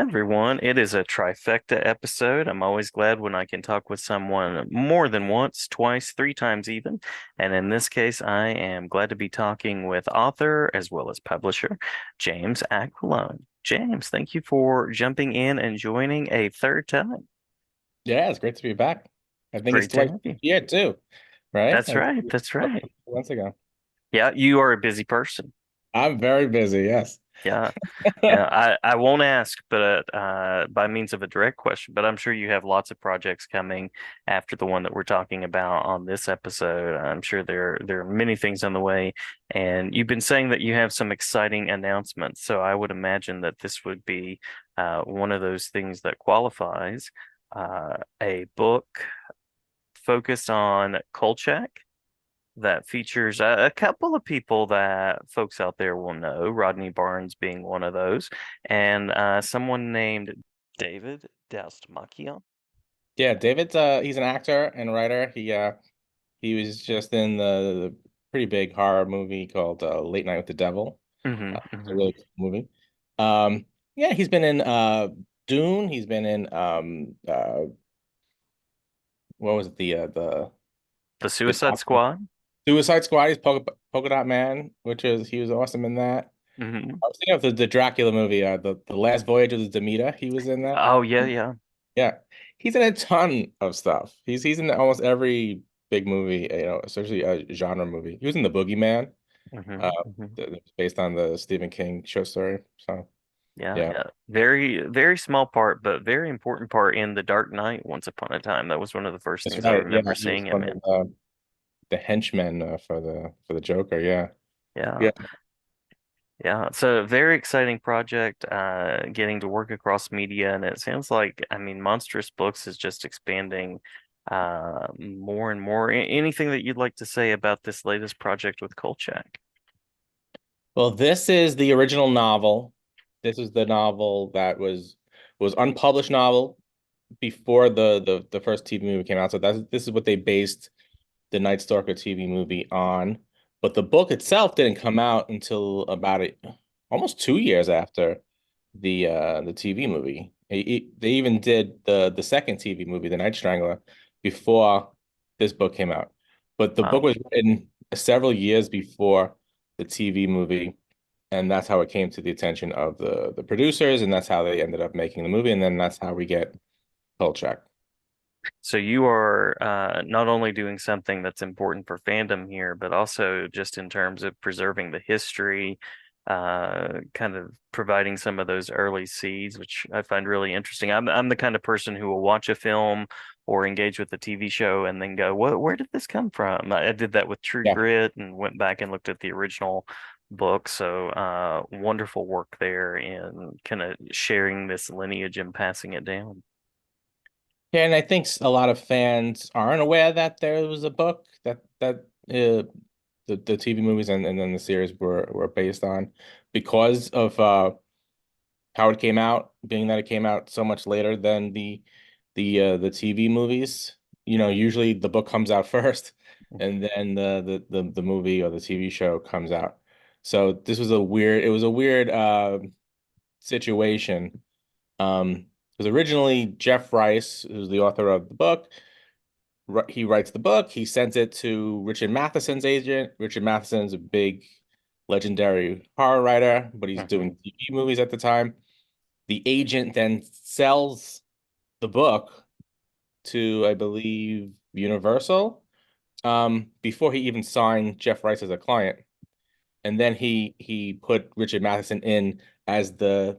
everyone. It is a trifecta episode. I'm always glad when I can talk with someone more than once, twice, three times even. And in this case, I am glad to be talking with author as well as publisher, James Aquilone. James, thank you for jumping in and joining a third time. Yeah, it's great to be back. I think it's Great to twice have you. yeah too, right? That's right. That's right. Months ago. Yeah, you are a busy person. I'm very busy, yes. Yeah. Yeah, I won't ask, but by means of a direct question, but I'm sure you have lots of projects coming after the one that we're talking about on this episode. I'm sure there are many things on the way, and you've been saying that you have some exciting announcements. So I would imagine that this would be one of those things that qualifies a book focused on Kolchak that features a couple of people that folks out there will know, Rodney Barnes being one of those, and someone named David Dastmalchian. Yeah, David's he's an actor and writer. He was just in the pretty big horror movie called Late Night with the Devil. Hmm, It's a hmm. really cool movie. Yeah, he's been in Dune, he's been in what was it The the Suicide doc Squad. Suicide Squad, he's Polka Dot Man, which is he was awesome in that. Hmm. I was thinking of the Dracula movie, the Last Voyage of the Demeter. He was in that. Oh yeah, yeah. Yeah, he's in a ton of stuff. He's in almost every big movie, especially a genre movie. He was in The Boogeyman, Hmm, uh, hmm. that's based on the Stephen King short story. So Yeah, yeah, yeah. Very, very small part, but very important part in The Dark Knight Once Upon a Time. That was one of the first that's things I right. Yeah, remember he was seeing him one of in. the henchmen for the Joker. Yeah, Yeah. yeah. Yeah, it's a very exciting project, getting to work across media, and it sounds like, I mean, Monstrous Books is just expanding more and more. Anything that you'd like to say about this latest project with Kolchak? Well, this is the original novel. This is the novel that was unpublished novel before the first TV movie came out. So this is what they based the Night Stalker TV movie on. But the book itself didn't come out until about almost 2 years after the TV movie. They even did the second TV movie, The Night Strangler, before this book came out. But the book Wow. was written several years before the TV movie, and that's how it came to the attention of the producers, and that's how they ended up making the movie, and then that's how we get Kolchak. So you are not only doing something that's important for fandom here, but also just in terms of preserving the history, kind of providing some of those early seeds, which I find really interesting. I'm the kind of person who will watch a film or engage with a TV show and then go, "What? Where did this come from?" I did that with True Yeah. Grit and went back and looked at the original book. So wonderful work there in kind of sharing this lineage and passing it down. Yeah, and I think a lot of fans aren't aware that there was a book that the TV movies and then the series were based on because of how it came out, being that it came out so much later than the TV movies. Usually the book comes out first and then the movie or the TV show comes out. So this was it was a weird situation. Because originally Jeff Rice, who's the author of the book, he writes the book, he sends it to Richard Matheson's agent. Richard Matheson's a big legendary horror writer, but he's Mhm. doing TV movies at the time. The agent then sells the book to, I believe, Universal, before he even signed Jeff Rice as a client. And then he put Richard Matheson in as the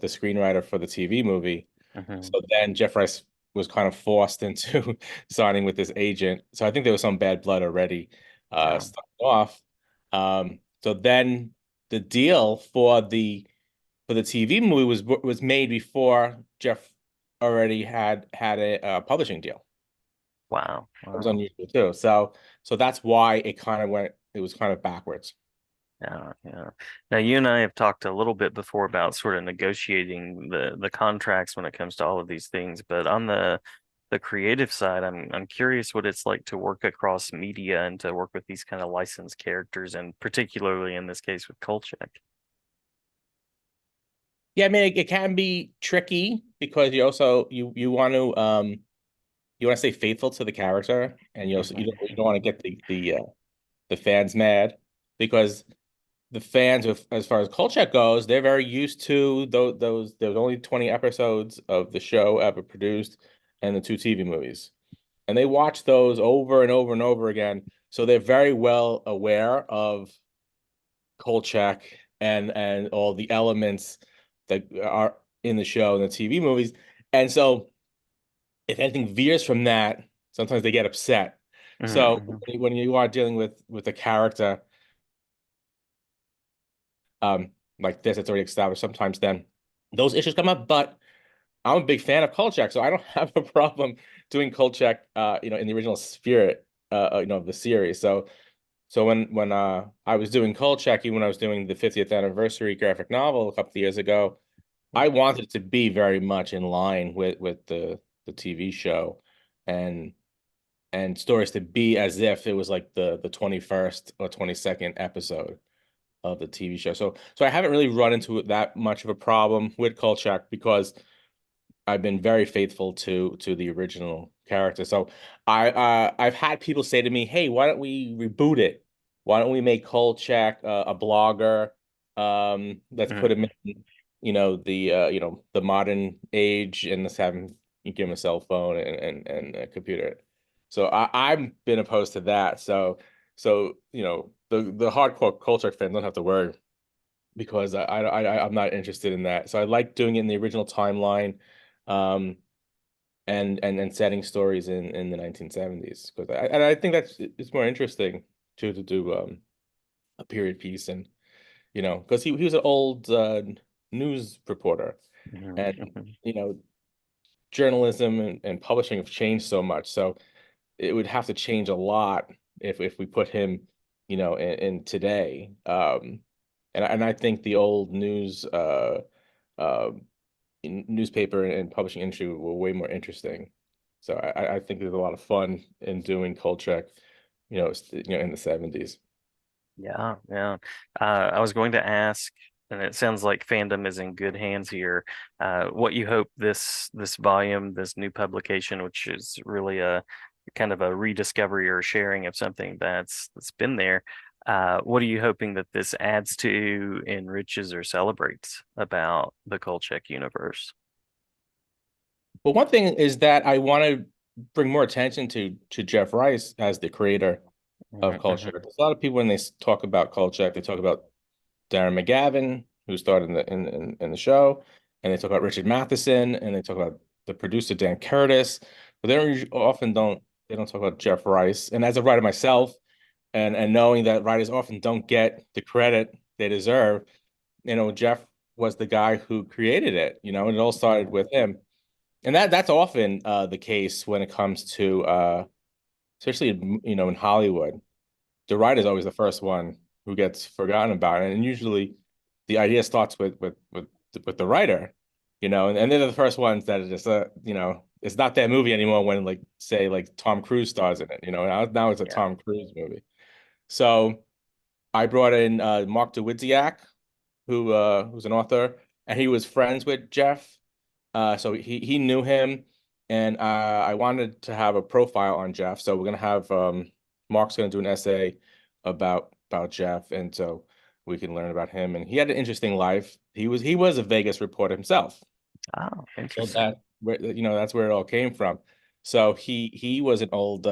screenwriter for the TV movie. Mhm. So then Jeff Rice was kind of forced into signing with this agent. So I think there was some bad blood already Yeah. starting off. So then the deal for the TV movie was made before Jeff already had a publishing deal. Wow. That was Wow. unusual too. So that's why it was kind of backwards. Yeah. Yeah. Now you and I have talked a little bit before about sort of negotiating the contracts when it comes to all of these things, but on the creative side, I'm curious what it's like to work across media and to work with these kind of licensed characters, and particularly in this case with Kolchak. Yeah, I mean it can be tricky because you also you want to stay faithful to the character, and you don't want to get the fans mad because the fans, as far as Kolchak goes, they're very used to those. There's only 20 episodes of the show ever produced, and the two TV movies, and they watch those over and over and over again. So they're very well aware of Kolchak and all the elements that are in the show and the TV movies. And so if anything veers from that, sometimes they get upset. So Mm-hmm. when you are dealing with a character um like this, it's already established, sometimes then those issues come up. But I'm a big fan of Kolchak, so I don't have a problem doing Kolchak in the original spirit of the series. So when I was doing Kolchak, even when I was doing the 50th anniversary graphic novel a couple of years ago, I wanted it to be very much in line with the TV show and stories to be as if it was like the 21st or 22nd episode of the TV show. So I haven't really run into that much of a problem with Kolchak because I've been very faithful to the original character. So I've had people say to me, "Hey, why don't we reboot it? Why don't we make Kolchak a blogger? Let's put him Mm-hmm. in, the modern age, and let's have him give him a cell phone and a computer." So I've been opposed to that. So the hardcore Kolchak fans don't have to worry because I'm not interested in that. So I like doing it in the original timeline, um, and setting stories in the 1970s because I think it's more interesting to do a period piece and because he was an old news reporter and Mm-hmm. you know journalism and publishing have changed so much. So it would have to change a lot if we put him, in today. And I think the old uh, newspaper and publishing industry were way more interesting. So I think there's a lot of fun in doing Kolchak, in the 70s. Yeah, yeah. I was going to ask, and it sounds like fandom is in good hands here. What you hope this volume, this new publication, which is really a kind of a rediscovery or sharing of something that's been there. What are you hoping that this adds to, enriches, or celebrates about the Kolchak universe? But one thing is that I want to bring more attention to Jeff Rice as the creator of Mm-hmm. Kolchak. There's a lot of people when they talk about Kolchak, they talk about Darren McGavin, who starred in the show, and they talk about Richard Matheson, and they talk about the producer Dan Curtis, but they don't talk about Jeff Rice. And as a writer myself, and knowing that writers often don't get the credit they deserve, Jeff was the guy who created it, and it all started with him. And that's often the case when it comes to especially in Hollywood. The writer is always the first one who gets forgotten about, and usually the idea starts with the writer, and they're the first ones that are just it's not that movie anymore when like say like Tom Cruise stars in it, now it's a Yeah. Tom Cruise movie. So I brought in Mark DeWidziak, who's an author, and he was friends with Jeff, so he knew him, and I wanted to have a profile on Jeff. So we're gonna have Mark's gonna do an essay about Jeff, and so we can learn about him. And he had an interesting life. He was a Vegas reporter himself. Oh, So interesting. that's where it all came from. So he was an old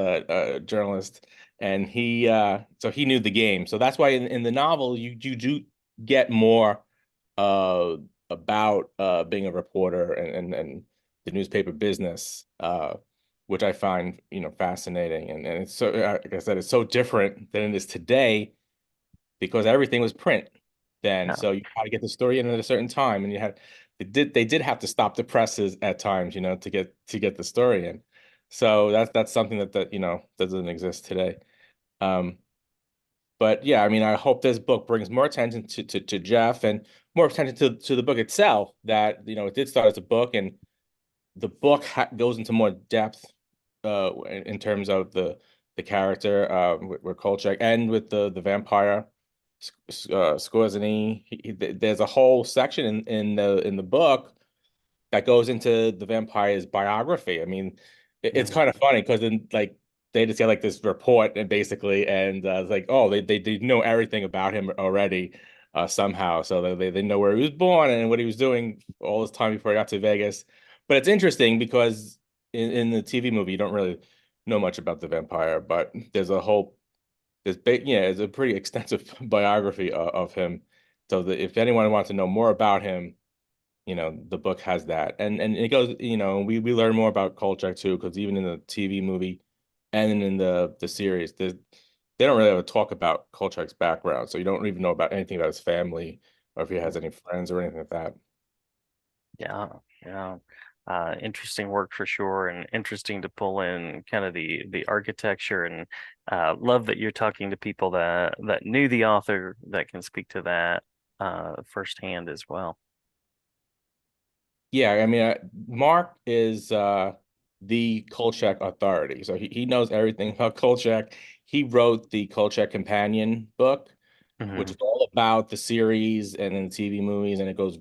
journalist, and he knew the game. So that's why in the novel you do get more uh about being a reporter and the newspaper business, which I find fascinating. And it's so like I said, it's so different than it is today because everything was print then. Yeah. So you had to get the story in at a certain time, and they did have to stop the presses at times, to get the story in. So that's something that doesn't exist today. Um, but yeah, I mean, I hope this book brings more attention to Jeff and more attention to the book itself. That it did start as a book, and the book goes into more depth in terms of the character with Kolchak and with the vampire Scorzini. There's a whole section in the book that goes into the vampire's biography. I mean, it's Mm, kind of funny because then like they just get like this report and basically and it's like oh they know everything about him already somehow. So they know where he was born and what he was doing all this time before he got to Vegas. But it's interesting because in the TV movie you don't really know much about the vampire, but there's big yeah, it's a pretty extensive biography of him. So that if anyone wants to know more about him, the book has that. And it goes, we learn more about Kolchak too, because even in the TV movie and in the series, they don't really ever talk about Kolchak's background. So you don't even know about anything about his family or if he has any friends or anything like that. yeah, yeah. Interesting work for sure, and interesting to pull in kind of the architecture, and love that you're talking to people that knew the author that can speak to that firsthand as well. Yeah, I mean, Mark is the Kolchak authority. So he knows everything about Kolchak. He wrote the Kolchak Companion book, which Hmm. is all about the series and then the TV movies, and it goes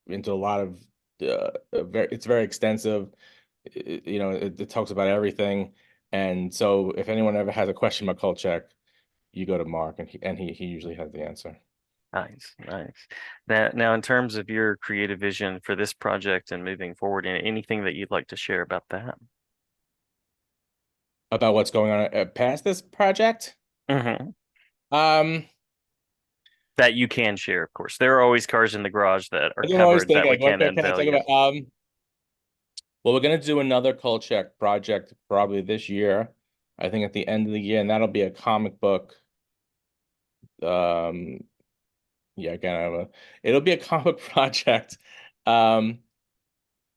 into a lot of it's very extensive. It talks about everything. And so if anyone ever has a question about Kolchak, you go to Mark and he usually has the answer. Nice, nice. Now, in terms of your creative vision for this project and moving forward, anything that you'd like to share about that? About what's going on past this project. Hmm. Um, That you can share, of course. There are always cars in the garage that are I can always covered think that we like, can't what can I unveil talk yet. about? Well, we're gonna do another Kolchak project probably this year. I think at the end of the year, and that'll be a comic book. Um, yeah, again, it'll be a comic project. Um,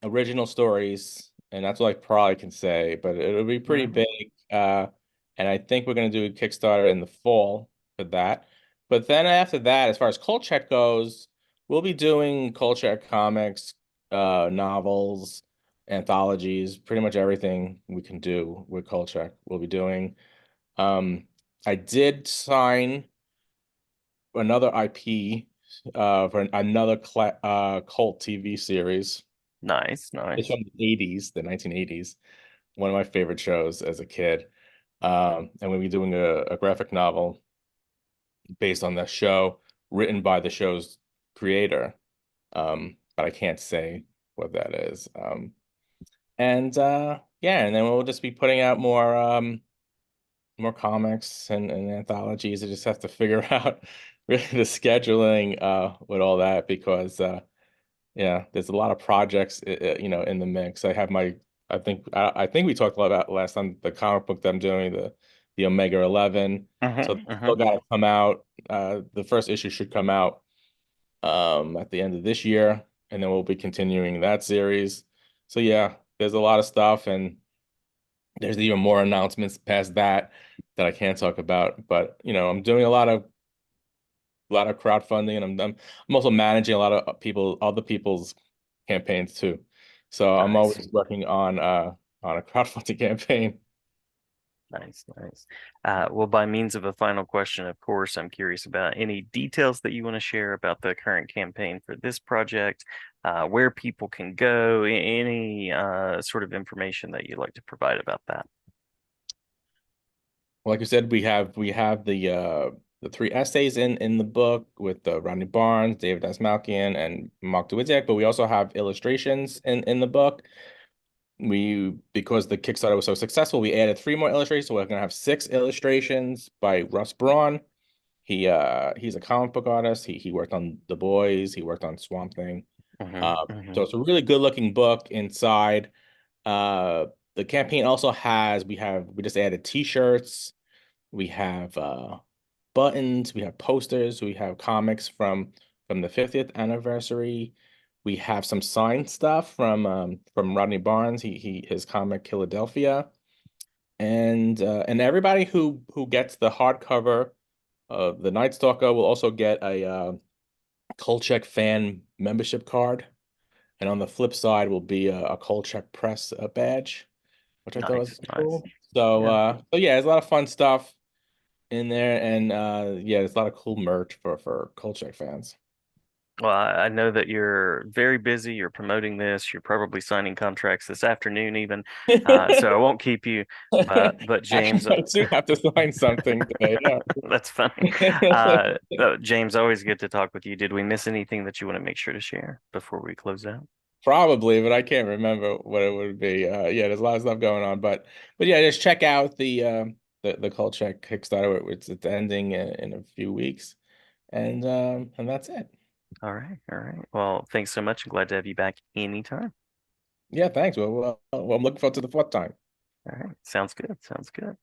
Original stories, and that's what I probably can say, but it'll be pretty Hmm. big. And I think we're gonna do a Kickstarter in the fall for that. But then after that, as far as Kolchak goes, we'll be doing Kolchak comics, novels, anthologies, pretty much everything we can do with Kolchak. We'll be doing. Um, I did sign another IP for another cult TV series. Nice, It's nice. from the 80s, the 1980s. One of my favorite shows as a kid. And we'll be doing a graphic novel based on the show, written by the show's creator. But I can't say what that is. And yeah, and then we'll just be putting out more comics and anthologies. I just have to figure out really the scheduling with all that because yeah, there's a lot of projects, in the mix. I think we talked a lot about last time the comic book that I'm doing, the Omega 11. So Hmm. that's still Hmm. got to come out. The first issue should come out at the end of this year, and then we'll be continuing that series. So yeah, there's a lot of stuff, and there's even more announcements past that I can't talk about. But I'm doing a lot of crowdfunding, and I'm also managing a lot of other people's campaigns too. So I'm Nice, always working on a crowdfunding campaign. nice, nice. Well, by means of a final question, of course, I'm curious about any details that you want to share about the current campaign for this project, where people can go, any sort of information that you'd like to provide about that. Like I said, we have the three essays in the book with Rodney Barnes, David Asmalkian, and Mark Dawidziak, but we also have illustrations in the book. Because the Kickstarter was so successful, we added three more illustrations, so we're gonna have six illustrations by Russ Braun. He's a comic book artist. He worked on The Boys. He worked on Swamp Thing. Hmm. So Hmm. it's a really good looking book inside. Uh, the campaign also we just added t-shirts. We have buttons. We have posters. We have comics from the 50th anniversary. We have some signed stuff from Rodney Barnes. His comic Philadelphia, and everybody who gets the hardcover the Night Stalker will also get a Kolchak fan membership card, and on the flip side will be a Kolchak Press badge, which I thought was Nice, nice. cool. So, Yeah. so yeah, there's a lot of fun stuff, in there, and yeah, there's a lot of cool merch for Kolchak fans. Well, I know that you're very busy. You're promoting this. You're probably signing contracts this afternoon, even. So I won't keep you. But James, Actually, I do have to sign something today. that's funny. Yeah. James, always good to talk with you. Did we miss anything that you want to make sure to share before we close out? Probably, but I can't remember what it would be. Yeah, there's a lot of stuff going on, but yeah, just check out the Kolchak Kickstarter. It's ending in a few weeks, and that's it. All right, all right. Well, thanks so much. I'm glad to have you back anytime. Yeah, thanks. Well, I'm looking forward to the fourth time. All right, sounds good. Sounds good.